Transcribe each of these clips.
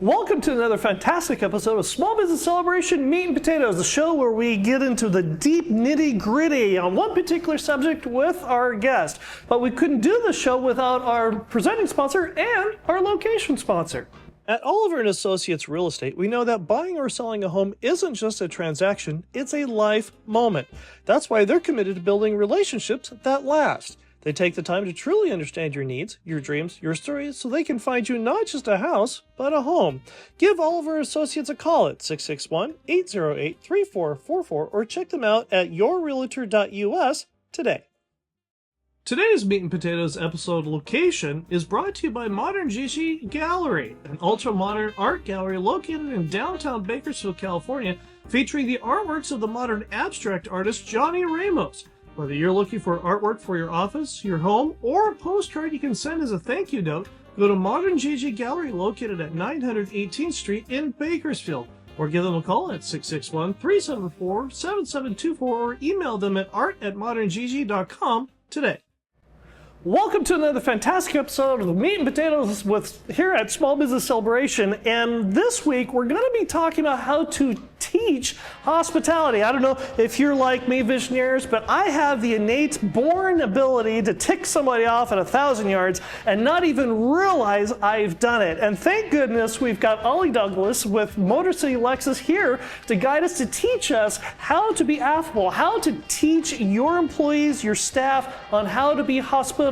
Welcome to another fantastic episode of Small Business Celebration Meat and Potatoes, the show where we get into the deep nitty-gritty on one particular subject with our guest. But we couldn't do the show without our presenting sponsor and our location sponsor. At Oliver & Associates Real Estate, we know that buying or selling a home isn't just a transaction, it's a life moment. That's why they're committed to building relationships that last. They take the time to truly understand your needs, your dreams, your stories, so they can find you not just a house, but a home. Give Oliver Associates a call at 661-808-3444 or check them out at yourrealtor.us today. Today's Meat and Potatoes episode location is brought to you by Modern Gigi Gallery, an ultra-modern art gallery located in downtown Bakersfield, California, featuring the artworks of the modern abstract artist Johnny Ramos. Whether you're looking for artwork for your office, your home, or a postcard you can send as a thank you note, go to Modern Gigi Gallery located at 900 18th Street in Bakersfield, or give them a call at 661-374-7724 or email them at art@moderngg.com today. Welcome to another fantastic episode of the Meat and Potatoes here at Small Business Celebration, and this week we're going to be talking about how to teach hospitality. I don't know if you're like me, visionaries, but I have the innate born ability to tick somebody off at 1,000 yards and not even realize I've done it. And thank goodness we've got Ollie Douglas with Motor City Lexus here to guide us, to teach us how to be affable, how to teach your employees, your staff on how to be hospitable.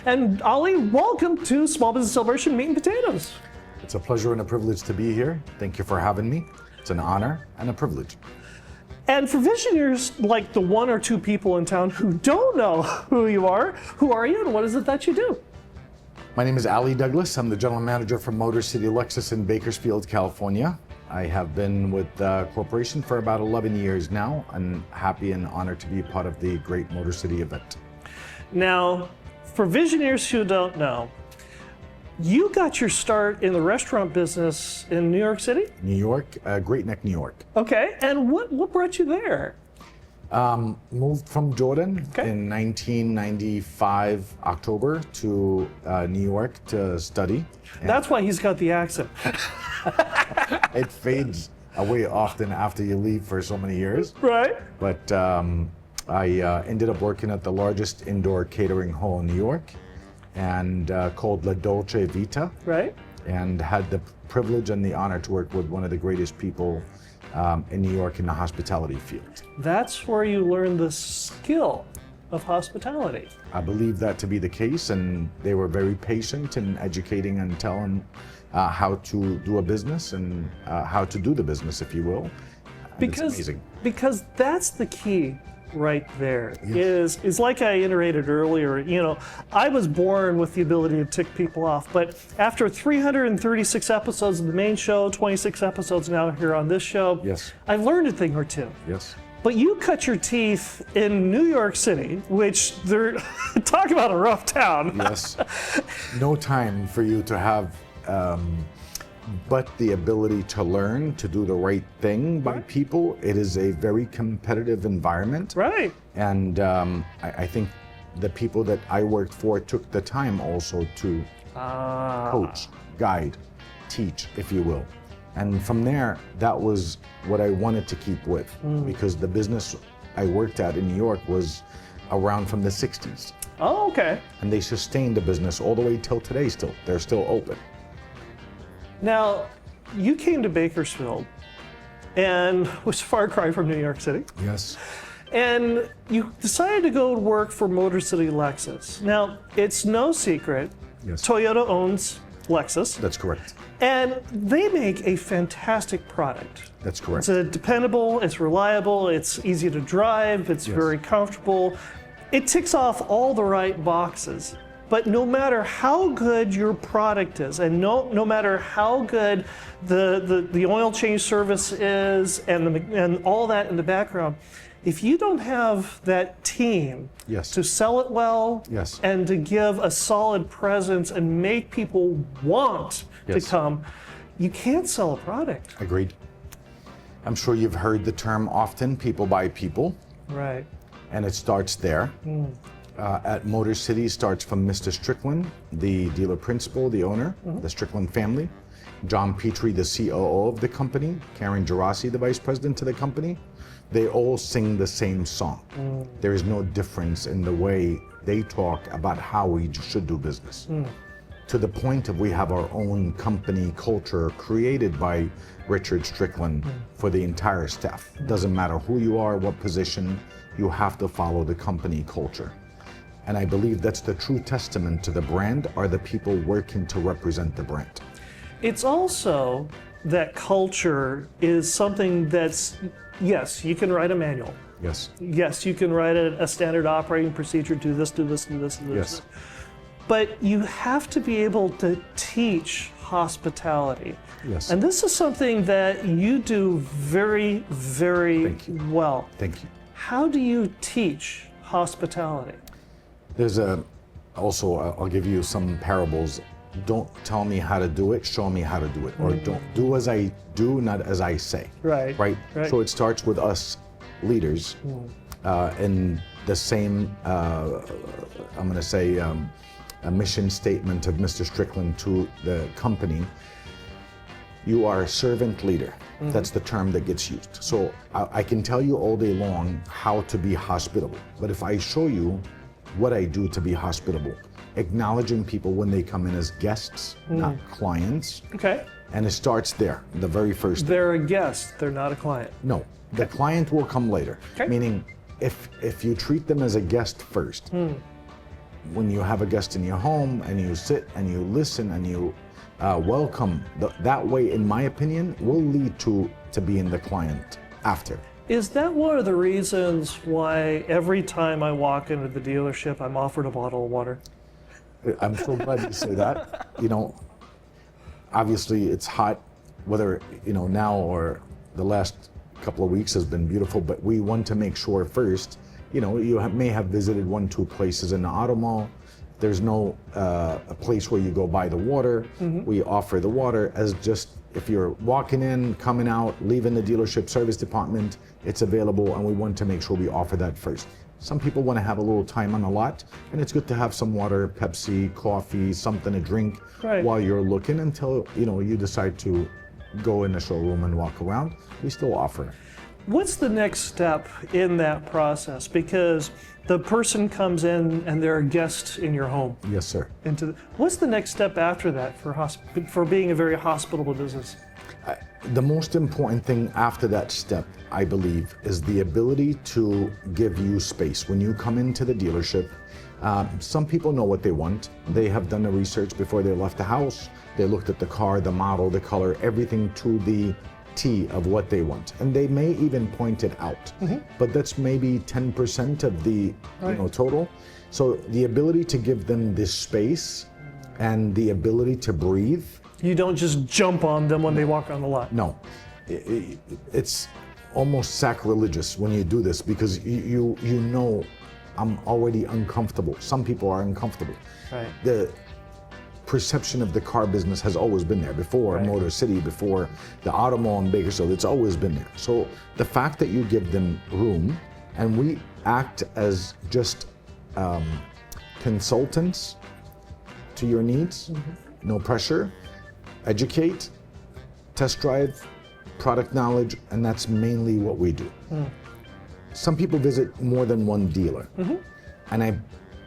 And Ollie, welcome to Small Business Celebration Meat and Potatoes. It's a pleasure and a privilege to be here. Thank you for having me. It's an honor and a privilege. And for visionaries like the one or two people in town who don't know who you are you and what is it that you do? My name is Ollie Douglas. I'm the general manager for Motor City Lexus in Bakersfield, California. I have been with the corporation for about 11 years now. I'm happy and honored to be a part of the great Motor City event. Now, for visionaries who don't know, you got your start in the restaurant business in New York City? New York, Great Neck, New York. Okay, and what brought you there? Moved from Jordan in 1995, October, to New York to study. That's why he's got the accent. It fades away often after you leave for so many years. Right. But I ended up working at the largest indoor catering hall in New York, and called La Dolce Vita. Right. And had the privilege and the honor to work with one of the greatest people in New York in the hospitality field. That's where you learn the skill of hospitality. I believe that to be the case, and they were very patient in educating and telling how to do a business and how to do the business, if you will. And it's amazing. Because that's the key. Right there. Yes. is like I iterated earlier, I was born with the ability to tick people off, but after 336 episodes of the main show, 26 episodes now here on this show, yes, I've learned a thing or two. Yes. But you cut your teeth in New York City, which they're talk about a rough town. Yes. No time for you to have but the ability to learn, to do the right thing by people. It is a very competitive environment. Right. And I think the people that I worked for took the time also to coach, guide, teach, if you will. And from there, that was what I wanted to keep with, because the business I worked at in New York was around from the 60s. Oh, okay. And they sustained the business all the way till today still. They're still open. Now, you came to Bakersfield, and was a far cry from New York City. Yes. And you decided to go work for Motor City Lexus. Now, it's no secret, Yes. Toyota owns Lexus. That's correct. And they make a fantastic product. That's correct. It's dependable, it's reliable, it's easy to drive, it's Yes. very comfortable. It ticks off all the right boxes. But no matter how good your product is, and no matter how good the oil change service is, and all that in the background, if you don't have that team Yes. to sell it well, Yes. and to give a solid presence and make people want to Yes. come, you can't sell a product. Agreed. I'm sure you've heard the term often, people buy people. Right. And it starts there. at Motor City starts from Mr. Strickland, the dealer principal, the owner, the Strickland family, John Petrie, the COO of the company, Karen Gerasi, the vice president of the company. They all sing the same song. There is no difference in the way they talk about how we should do business. To the point of we have our own company culture created by Richard Strickland for the entire staff. Doesn't matter who you are, what position, you have to follow the company culture. And I believe that's the true testament to the brand, are the people working to represent the brand. It's also that culture is something that's, yes, you can write a manual. Yes. Yes, you can write a standard operating procedure, do this, do this, do this, do this. Yes. But you have to be able to teach hospitality. Yes. And this is something that you do very, very Thank you. well. Thank you. How do you teach hospitality? There's also, I'll give you some parables. Don't tell me how to do it, show me how to do it. Or don't do as I do, not as I say. Right. Right? Right. So it starts with us leaders in the same, I'm going to say, a mission statement of Mr. Strickland to the company. You are a servant leader. That's the term that gets used. So I can tell you all day long how to be hospitable. But if I show you what I do to be hospitable, acknowledging people when they come in as guests, not clients. Okay. And it starts there, the very first thing. They're a guest, they're not a client. No, the client will come later. Okay. Meaning, if you treat them as a guest first, when you have a guest in your home and you sit and you listen and you welcome, that way, in my opinion, will lead to being the client after. Is that one of the reasons why every time I walk into the dealership, I'm offered a bottle of water? I'm so glad you say that. You know, obviously it's hot, whether, now or the last couple of weeks has been beautiful, but we want to make sure first, you may have visited 1-2 places in the auto mall. There's no a place where you go buy the water. We offer the water as just, if you're walking in, coming out, leaving the dealership service department, it's available, and we want to make sure we offer that first. Some people want to have a little time on the lot, and it's good to have some water, Pepsi, coffee, something to drink while you're looking until you decide to go in the showroom and walk around. We still offer it. What's the next step in that process? Because the person comes in and they're a guest in your home. Yes, sir. What's the next step after that for being a very hospitable business? The most important thing after that step, I believe, is the ability to give you space. When you come into the dealership, some people know what they want. They have done the research before they left the house. They looked at the car, the model, the color, everything to the T of what they want. And they may even point it out. But that's maybe 10% of the total. So the ability to give them this space and the ability to breathe. You don't just jump on them when they walk on the lot. No, it's almost sacrilegious when you do this, because you know I'm already uncomfortable. Some people are uncomfortable. Right. The perception of the car business has always been there before Motor City, before the Auto Mall in Bakersfield. It's always been there. So the fact that you give them room, and we act as just consultants to your needs, no pressure. Educate, test drive, product knowledge, and that's mainly what we do. Some people visit more than one dealer. And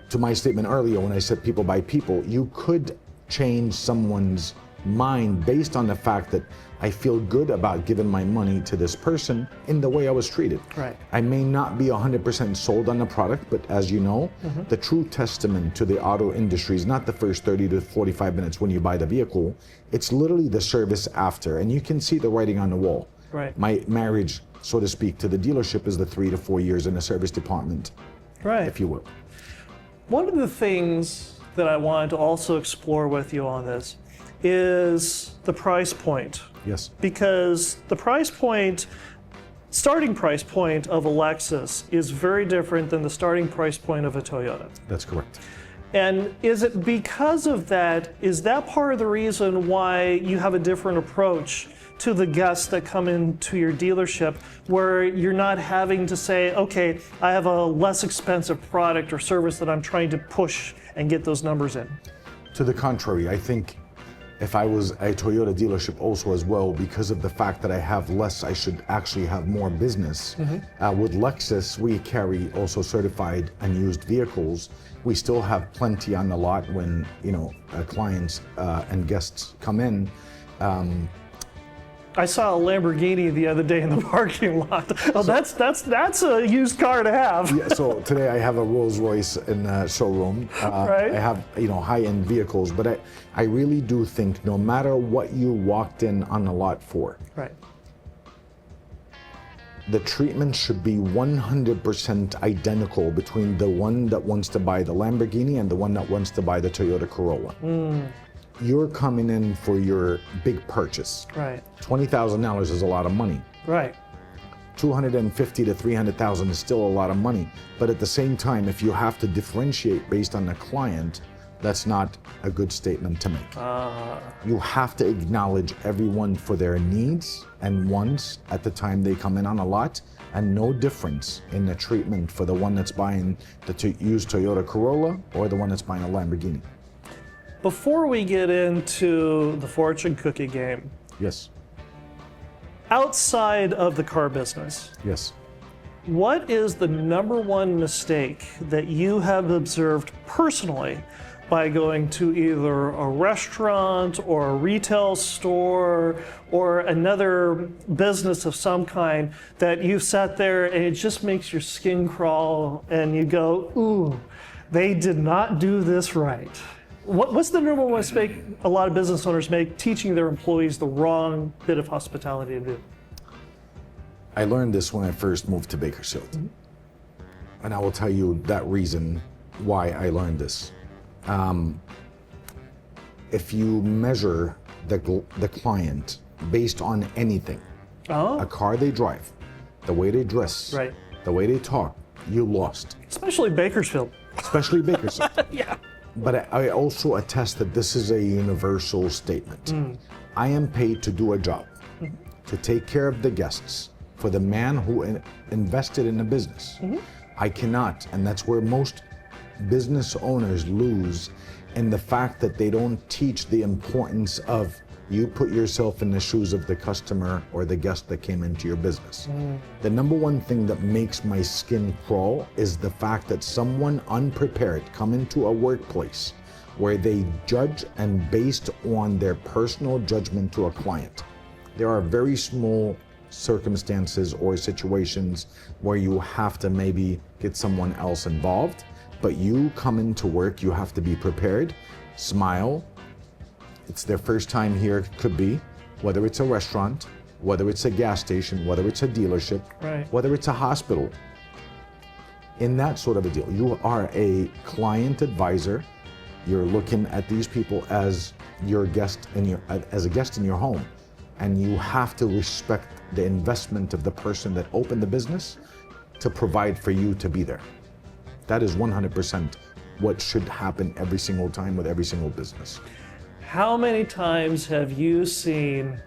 to my statement earlier, when I said people by people, you could change someone's mind based on the fact that I feel good about giving my money to this person in the way I was treated. Right. I may not be 100% sold on the product, but as you know, the true testament to the auto industry is not the first 30 to 45 minutes when you buy the vehicle. It's literally the service after, and you can see the writing on the wall. Right. My marriage, so to speak, to the dealership is the 3 to 4 years in the service department, if you will. One of the things that I wanted to also explore with you on this is the price point. Yes. Because the starting price point of a Lexus is very different than the starting price point of a Toyota. That's correct. And is it because of that, is that part of the reason why you have a different approach to the guests that come into your dealership, where you're not having to say, okay, I have a less expensive product or service that I'm trying to push and get those numbers in? To the contrary, I think if I was a Toyota dealership also as well, because of the fact that I have less, I should actually have more business. With Lexus, we carry also certified and used vehicles. We still have plenty on the lot when clients and guests come in. I saw a Lamborghini the other day in the parking lot. Oh, that's a used car to have. Yeah, so today I have a Rolls Royce in the showroom. Right. I have high-end vehicles, but I really do think no matter what you walked in on the lot for, right, the treatment should be 100% identical between the one that wants to buy the Lamborghini and the one that wants to buy the Toyota Corolla. You're coming in for your big purchase. Right. $20,000 is a lot of money. Right. $250,000 to $300,000 is still a lot of money. But at the same time, if you have to differentiate based on the client, that's not a good statement to make. You have to acknowledge everyone for their needs and wants at the time they come in on a lot, and no difference in the treatment for the one that's buying the used Toyota Corolla or the one that's buying a Lamborghini. Before we get into the fortune cookie game, Yes. outside of the car business, Yes. what is the number one mistake that you have observed personally by going to either a restaurant or a retail store or another business of some kind that you've sat there and it just makes your skin crawl and you go, ooh, they did not do this right? What's the number one mistake a lot of business owners make teaching their employees the wrong bit of hospitality to do? I learned this when I first moved to Bakersfield. And I will tell you that reason why I learned this. If you measure the client based on anything, a car they drive, the way they dress, Right. the way they talk, you lost. Especially Bakersfield. Especially Bakersfield. Yeah. But I also attest that this is a universal statement. I am paid to do a job, to take care of the guests, for the man who invested in the business. I cannot, and that's where most business owners lose, in the fact that they don't teach the importance of you put yourself in the shoes of the customer or the guest that came into your business. The number one thing that makes my skin crawl is the fact that someone unprepared come into a workplace where they judge and based on their personal judgment to a client. There are very small circumstances or situations where you have to maybe get someone else involved, but you come into work, you have to be prepared, smile. It's their first time here, could be, whether it's a restaurant, whether it's a gas station, whether it's a dealership, Right. whether it's a hospital. In that sort of a deal, you are a client advisor. You're looking at these people as your guest as a guest in your home, and you have to respect the investment of the person that opened the business to provide for you to be there. That is 100% what should happen every single time with every single business. How many times have you seen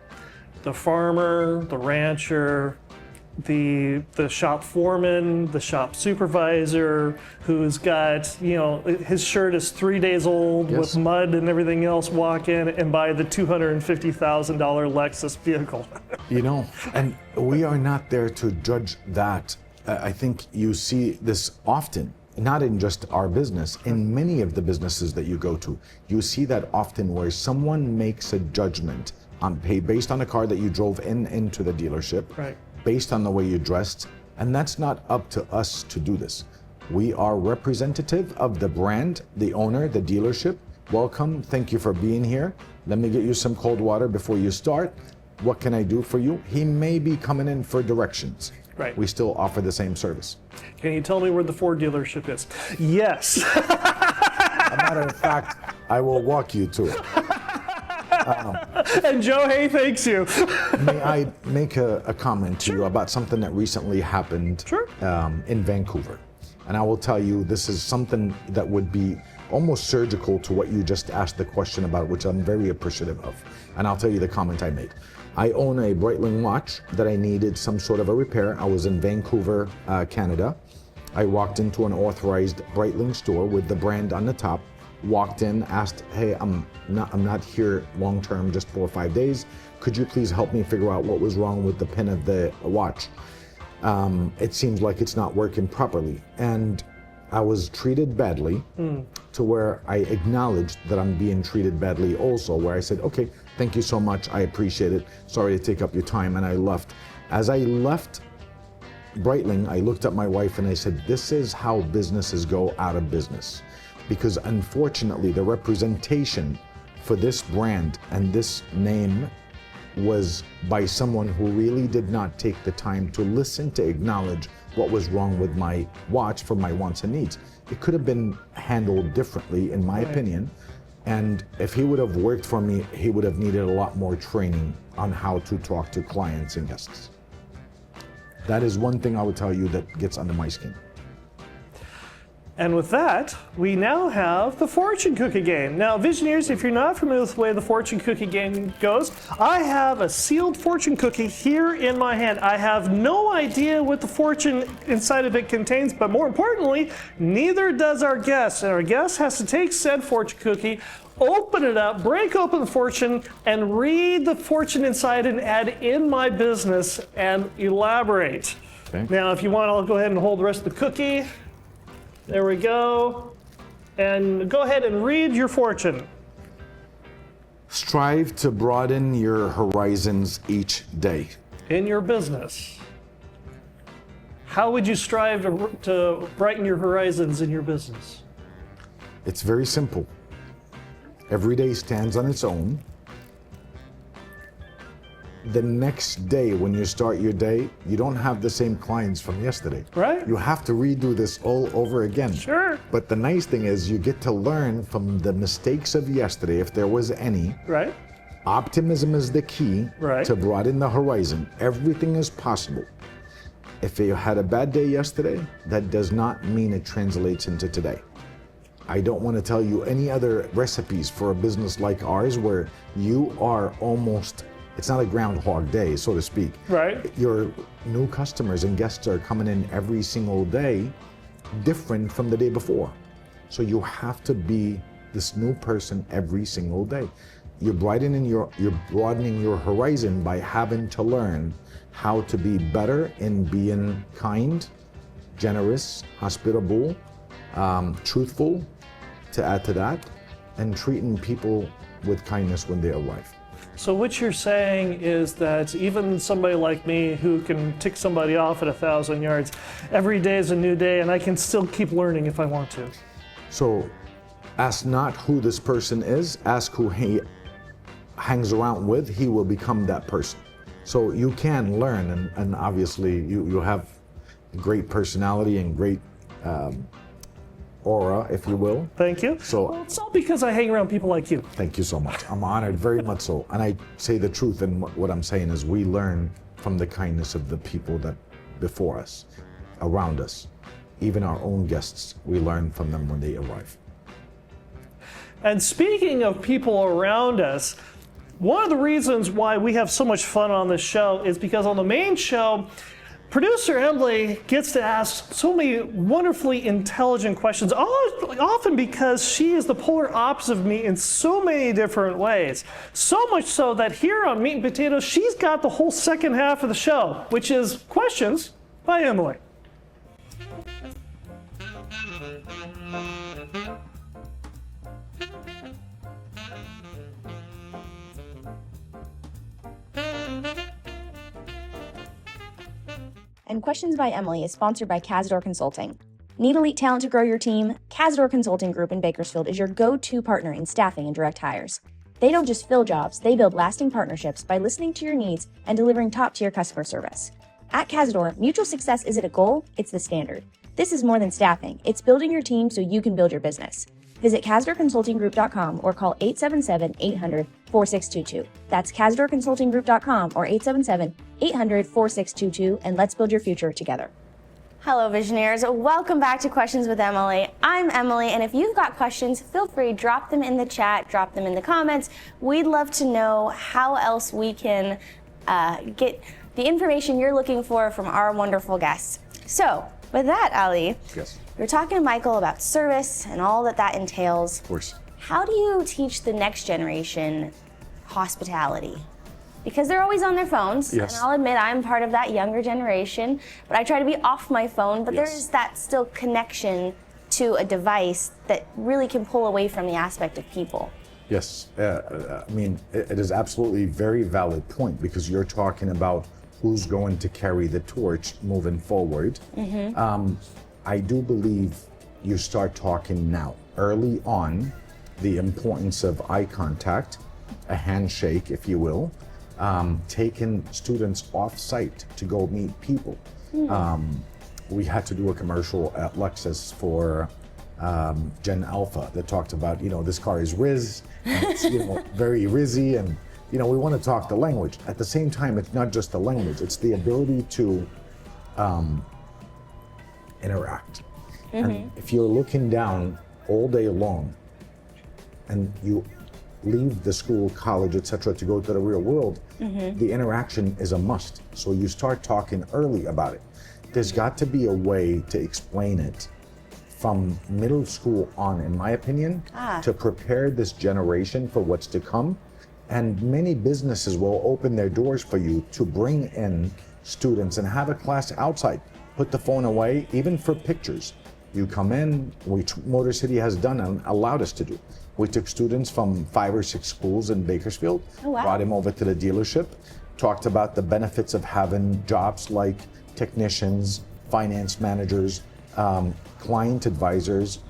the farmer, the rancher, the shop foreman, the shop supervisor, who's got, his shirt is 3 days old Yes. with mud and everything else, walk in and buy the $250,000 Lexus vehicle? And we are not there to judge that. I think you see this often, not in just our business, in many of the businesses that you go to. You see that often where someone makes a judgment based on the car that you drove into the dealership, Right. based on the way you dressed, and that's not up to us to do this. We are representative of the brand, the owner, the dealership. Welcome, thank you for being here. Let me get you some cold water before you start. What can I do for you? He may be coming in for directions. Right. We still offer the same service. Can you tell me where the Ford dealership is? Yes. A matter of fact, I will walk you to it. And Joe Hay thanks you. May I make a comment to you about something that recently happened Sure. in Vancouver? And I will tell you, this is something that would be almost surgical to what you just asked the question about, which I'm very appreciative of. And I'll tell you the comment I made. I own a Breitling watch that I needed some sort of a repair. I was in Vancouver, Canada. I walked into an authorized Breitling store with the brand on the top, walked in, asked, hey, I'm not here long term, just 4 or 5 days. Could you please help me figure out what was wrong with the pin of the watch? It seems like it's not working properly. And I was treated badly to where I acknowledged that I'm being treated badly also, where I said, okay, thank you so much, I appreciate it. Sorry to take up your time, and I left. As I left Breitling, I looked at my wife and I said, this is how businesses go out of business. Because unfortunately, the representation for this brand and this name was by someone who really did not take the time to listen to acknowledge what was wrong with my watch for my wants and needs. It could have been handled differently, in my opinion. And if he would have worked for me, he would have needed a lot more training on how to talk to clients and guests. That is one thing I would tell you that gets under my skin. And with that, we now have the fortune cookie game. Now, Visioneers, if you're not familiar with the way the fortune cookie game goes, I have a sealed fortune cookie here in my hand. I have no idea what the fortune inside of it contains, but more importantly, neither does our guest. And our guest has to take said fortune cookie, open it up, break open the fortune, and read the fortune inside and add in my business and elaborate. Okay. Now, if you want, I'll go ahead and hold the rest of the cookie. There we go. And go ahead and read your fortune. Strive to broaden your horizons each day. In your business. How would you strive to brighten your horizons in your business? It's very simple. Every day stands on its own. The next day, when you start your day, you don't have the same clients from yesterday. Right. You have to redo this all over again. Sure. But the nice thing is you get to learn from the mistakes of yesterday, if there was any. Right. Optimism is the key to broaden the horizon. Everything is possible. If you had a bad day yesterday, that does not mean it translates into today. I don't want to tell you any other recipes for a business like ours where you are almost, it's not a Groundhog Day, so to speak. Right. Your new customers and guests are coming in every single day different from the day before. So you have to be this new person every single day. You're broadening your horizon by having to learn how to be better in being kind, generous, hospitable, truthful, to add to that, and treating people with kindness when they arrive. So what you're saying is that even somebody like me who can tick somebody off at 1,000 yards, every day is a new day and I can still keep learning if I want to. So ask not who this person is, ask who he hangs around with, he will become that person. So you can learn, and obviously you have great personality and great aura, if you will. Thank you. So well, it's all because I hang around people like you. Thank you so much. I'm honored, very much so. And I say the truth, and what I'm saying is we learn from the kindness of the people that before us, around us. Even our own guests, we learn from them when they arrive. And speaking of people around us, one of the reasons why we have so much fun on this show is because on the main show, producer Emily gets to ask so many wonderfully intelligent questions, often because she is the polar opposite of me in so many different ways. So much so that here on Meat and Potatoes, she's got the whole second half of the show, which is questions by Emily. And Questions by Emily is sponsored by Cazador Consulting. Need elite talent to grow your team? Cazador Consulting Group in Bakersfield is your go-to partner in staffing and direct hires. They don't just fill jobs, they build lasting partnerships by listening to your needs and delivering top-tier customer service. At Cazador, mutual success isn't a goal, it's the standard. This is more than staffing, it's building your team so you can build your business. Visit CazadorConsultingGroup.com or call 877-800-4622. That's CazadorConsultingGroup.com or 877-800-4622, and let's build your future together. Hello, Visionaires. Welcome back to Questions with Emily. I'm Emily, and if you've got questions, feel free, drop them in the chat, drop them in the comments. We'd love to know how else we can get the information you're looking for from our wonderful guests. So, with that, Ali, Yes. you're talking to Michael about service and all that entails. Of course. How do you teach the next generation hospitality? Because they're always on their phones, Yes. and I'll admit I'm part of that younger generation, but I try to be off my phone, but Yes. there is that still connection to a device that really can pull away from the aspect of people. Yes, I mean, it is absolutely a very valid point because you're talking about who's going to carry the torch moving forward. I do believe you start talking now, early on, the importance of eye contact, a handshake, if you will, taking students off site to go meet people. We had to do a commercial at Lexus for Gen Alpha that talked about, this car is Riz, and it's, very Rizzy, and, we want to talk the language. At the same time, it's not just the language, it's the ability to interact. And if you're looking down all day long and you leave the school, college, etc., to go to the real world, the interaction is a must. So you start talking early about it. There's got to be a way to explain it from middle school on, in my opinion, to prepare this generation for what's to come. And many businesses will open their doors for you to bring in students and have a class outside. Put the phone away, even for pictures. You come in, which Motor City has done and allowed us to do. We took students from 5 or 6 schools in Bakersfield, brought them over to the dealership, talked about the benefits of having jobs like technicians, finance managers, client advisors,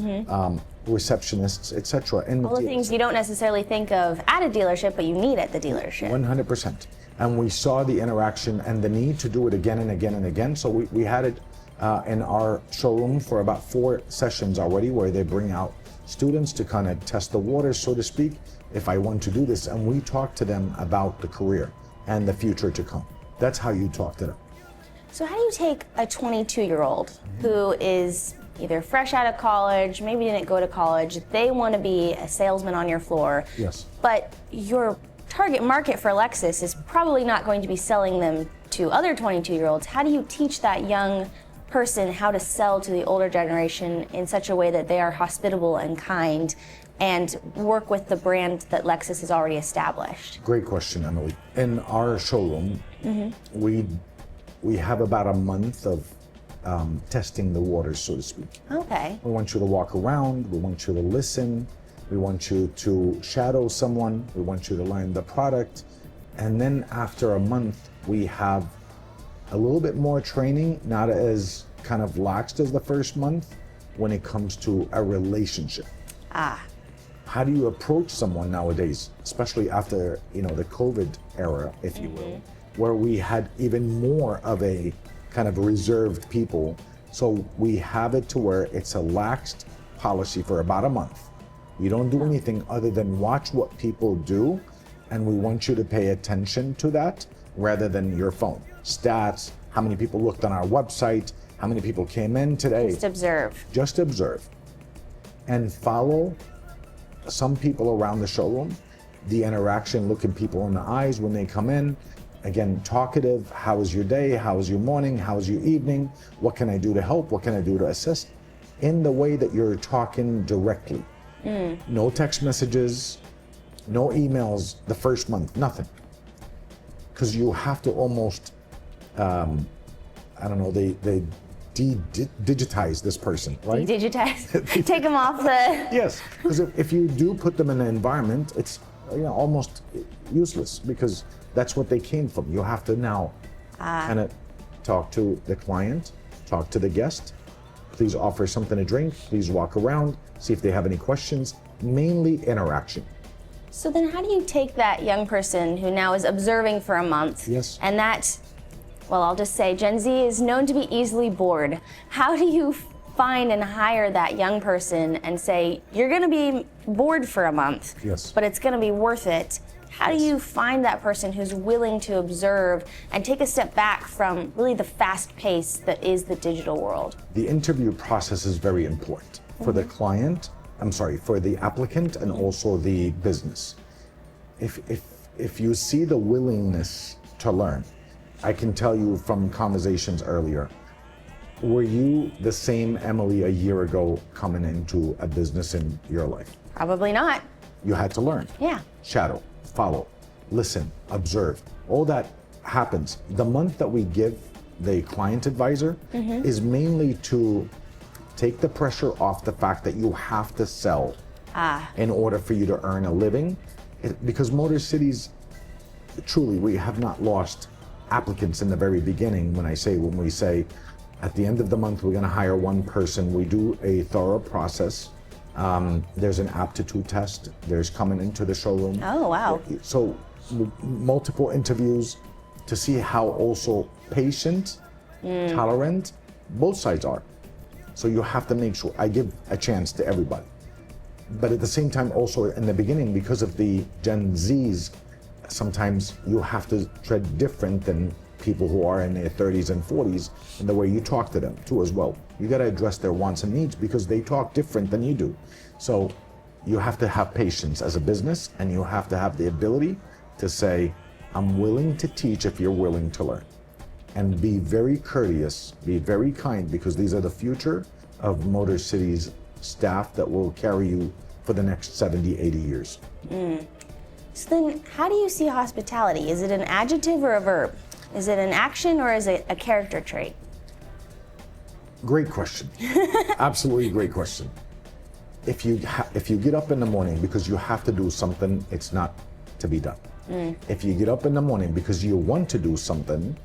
receptionists, etc. All the things you don't necessarily think of at a dealership, but you need at the dealership. 100%. And we saw the interaction and the need to do it again and again and again. So we had it in our showroom for about 4 sessions already, where they bring out students to kind of test the waters, so to speak, if I want to do this. And we talk to them about the career and the future to come. That's how you talk to them. So how do you take a 22-year-old who is either fresh out of college, maybe didn't go to college, they want to be a salesman on your floor, Yes. but your target market for Lexus is probably not going to be selling them to other 22-year-olds. How do you teach that young person how to sell to the older generation in such a way that they are hospitable and kind and work with the brand that Lexus has already established? Great question, Emily. In our showroom, we have about a month of testing the waters, so to speak. Okay. We want you to walk around, we want you to listen, we want you to shadow someone, we want you to learn the product. And then after a month, we have a little bit more training, not as kind of laxed as the first month, when it comes to a relationship. How do you approach someone nowadays, especially after, the COVID era, if you will, where we had even more of a kind of reserved people. So we have it to where it's a laxed policy for about a month. You don't do anything other than watch what people do, and we want you to pay attention to that rather than your phone. Stats, how many people looked on our website, how many people came in today. Just observe. Just observe. And follow some people around the showroom, the interaction, looking people in the eyes when they come in. Again, talkative, how was your day? How was your morning? How was your evening? What can I do to help? What can I do to assist? In the way that you're talking directly. No text messages, no emails the first month, nothing. Because you have to almost, they digitize this person, right? Digitize. Take them off the... Yes, because if you do put them in an environment, it's almost useless because that's what they came from. You have to now kind of talk to the client, talk to the guest. Please offer something to drink. Please walk around, see if they have any questions. Mainly interaction. So then how do you take that young person who now is observing for a month? Yes. And that, well, I'll just say Gen Z is known to be easily bored. How do you find and hire that young person and say, you're going to be bored for a month, Yes. but it's going to be worth it, How do you find that person who's willing to observe and take a step back from really the fast pace that is the digital world? The interview process is very important for the client, for the applicant and also the business. If you see the willingness to learn, I can tell you from conversations earlier, were you the same Emily a year ago coming into a business in your life? Probably not. You had to learn. Yeah. Shadow, follow, listen, observe. All that happens. The month that we give the client advisor is mainly to take the pressure off the fact that you have to sell in order for you to earn a living. Because Motor Cities, truly, we have not lost applicants in the very beginning. When we say at the end of the month we're going to hire one person, we do a thorough process. There's an aptitude test. There's coming into the showroom. Oh, wow. So multiple interviews to see how also patient, tolerant both sides are. So you have to make sure I give a chance to everybody. But at the same time, also in the beginning, because of the Gen Zs, sometimes you have to tread different than people who are in their 30s and 40s in the way you talk to them too as well. You got to address their wants and needs because they talk different than you do. So you have to have patience as a business, and you have to have the ability to say, I'm willing to teach if you're willing to learn. And be very courteous, be very kind, because these are the future of Motor Cities staff that will carry you for the next 70, 80 years. So then, how do you see hospitality? Is it an adjective or a verb? Is it an action or is it a character trait? Great question. Absolutely great question. If you get up in the morning because you have to do something, it's not to be done. If you get up in the morning because you want to do something,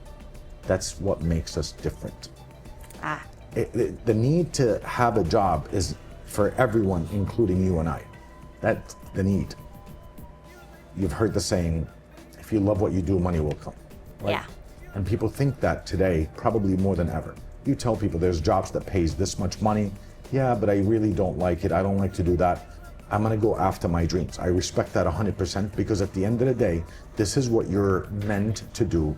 that's what makes us different. The need to have a job is for everyone, including you and I. That's the need. You've heard the saying, if you love what you do, money will come. Right? Yeah. And people think that today, probably more than ever. You tell people there's jobs that pays this much money. Yeah, but I really don't like it. I don't like to do that. I'm gonna go after my dreams. I respect that 100% because at the end of the day, this is what you're meant to do.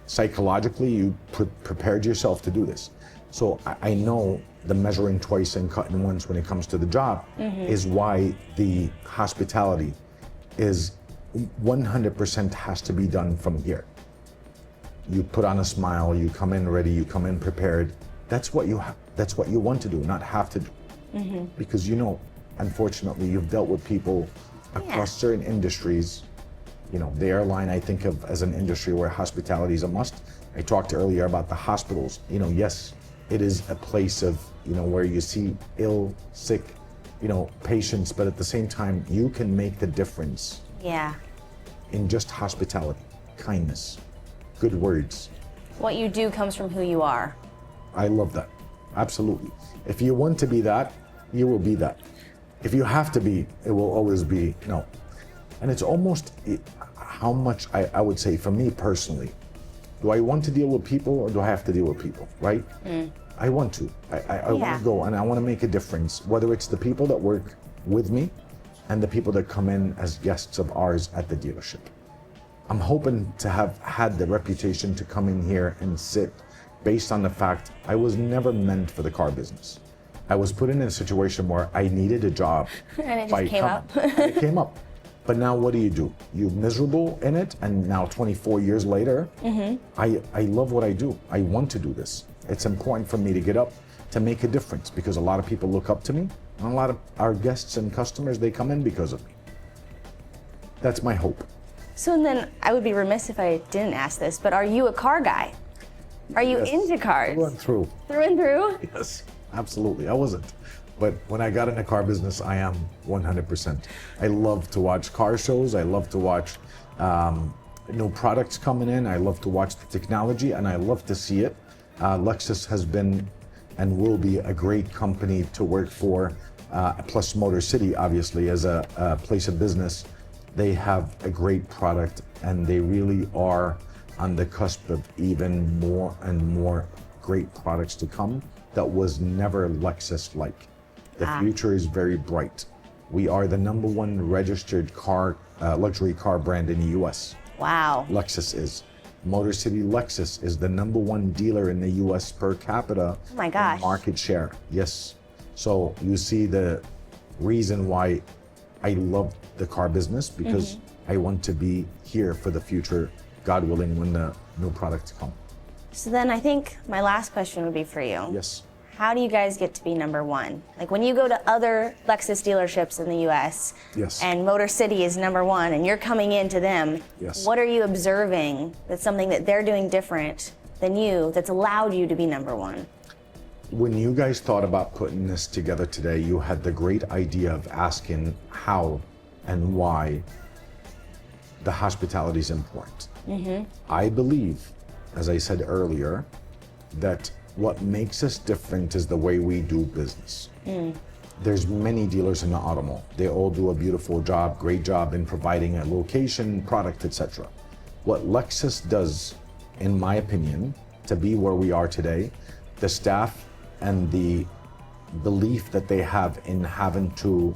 Psychologically, you prepared yourself to do this. So I know the measuring twice and cutting once when it comes to the job is why the hospitality is 100% has to be done from here. You put on a smile, you come in ready, you come in prepared. That's what you want to do, not have to do. Because unfortunately, you've dealt with people across certain industries. The airline I think of as an industry where hospitality is a must. I talked earlier about the hospitals. Yes, it is a place of, where you see ill, sick, patients, but at the same time, you can make the difference. Yeah. In just hospitality, kindness, good words. What you do comes from who you are. I love that. Absolutely. If you want to be that, you will be that. If you have to be, it will always be no. And it's almost how much I would say, for me personally, do I want to deal with people or do I have to deal with people, right? I want to. I want to go and I want to make a difference, whether it's the people that work with me and the people that come in as guests of ours at the dealership. I'm hoping to have had the reputation to come in here and sit based on the fact I was never meant for the car business. I was put in a situation where I needed a job. And it just came up. It came up. But now what do? You're miserable in it, and now 24 years later, I love what I do. I want to do this. It's important for me to get up to make a difference because a lot of people look up to me, and a lot of our guests and customers, they come in because of me. That's my hope. So then I would be remiss if I didn't ask this, but are you a car guy? Are you into cars? Through and through. Through and through? Yes, absolutely. I wasn't. But when I got in the car business, I am 100%. I love to watch car shows. I love to watch new products coming in. I love to watch the technology, and I love to see it. Lexus has been and will be a great company to work for. Plus Motor City, obviously, as a place of business. They have a great product, and they really are on the cusp of even more and more great products to come that was never Lexus-like. The future is very bright. We are the #1 registered car, luxury car brand in the US. Wow. Lexus is. Motor City Lexus is the #1 dealer in the US per capita Oh my gosh. market share. Yes. So you see the reason why I love the car business, because I want to be here for the future, God willing, when the new products come. So then I think my last question would be for you. Yes. How do you guys get to be #1? Like when you go to other Lexus dealerships in the US Yes. and Motor City is #1 and you're coming into them, Yes. what are you observing that's something that they're doing different than you that's allowed you to be #1? When you guys thought about putting this together today, you had the great idea of asking how and why the hospitality is important. I believe, as I said earlier, that what makes us different is the way we do business. There's many dealers in the automobile. They all do a beautiful job, great job in providing a location, product, etc. What Lexus does, in my opinion, to be where we are today, the staff and the belief that they have in having to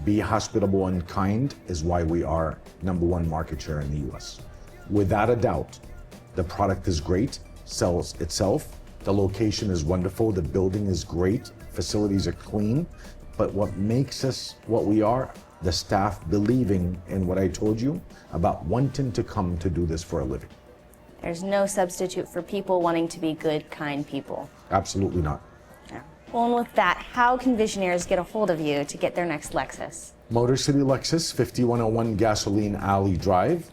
be hospitable and kind is why we are #1 market share in the US. Without a doubt, the product is great, sells itself, the location is wonderful, the building is great, facilities are clean, but what makes us what we are, the staff believing in what I told you about wanting to come to do this for a living. There's no substitute for people wanting to be good, kind people. Absolutely not. Yeah. Well, and with that, how can visionaries get a hold of you to get their next Lexus? Motor City Lexus, 5101 Gasoline Alley Drive.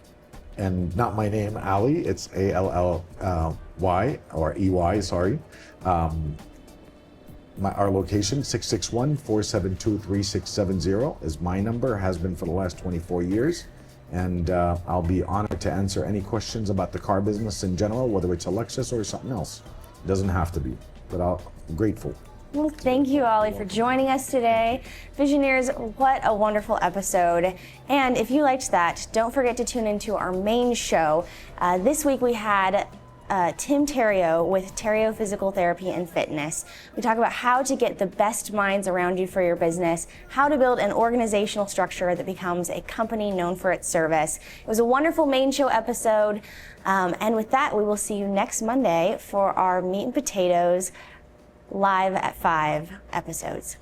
And not my name, Alley, it's ALLY, or EY, sorry. Our location, 661-472-3670 is my number, has been for the last 24 years. And I'll be honored to answer any questions about the car business in general, whether it's a Lexus or something else. It doesn't have to be, but I'm grateful. Well, thank you, Ollie, for joining us today. Visionaires, what a wonderful episode. And if you liked that, don't forget to tune into our main show. This week we had Tim Terrio with Terrio Physical Therapy and Fitness. We talk about how to get the best minds around you for your business, how to build an organizational structure that becomes a company known for its service. It was a wonderful main show episode. And with that, we will see you next Monday for our Meat and Potatoes Live at 5 episodes.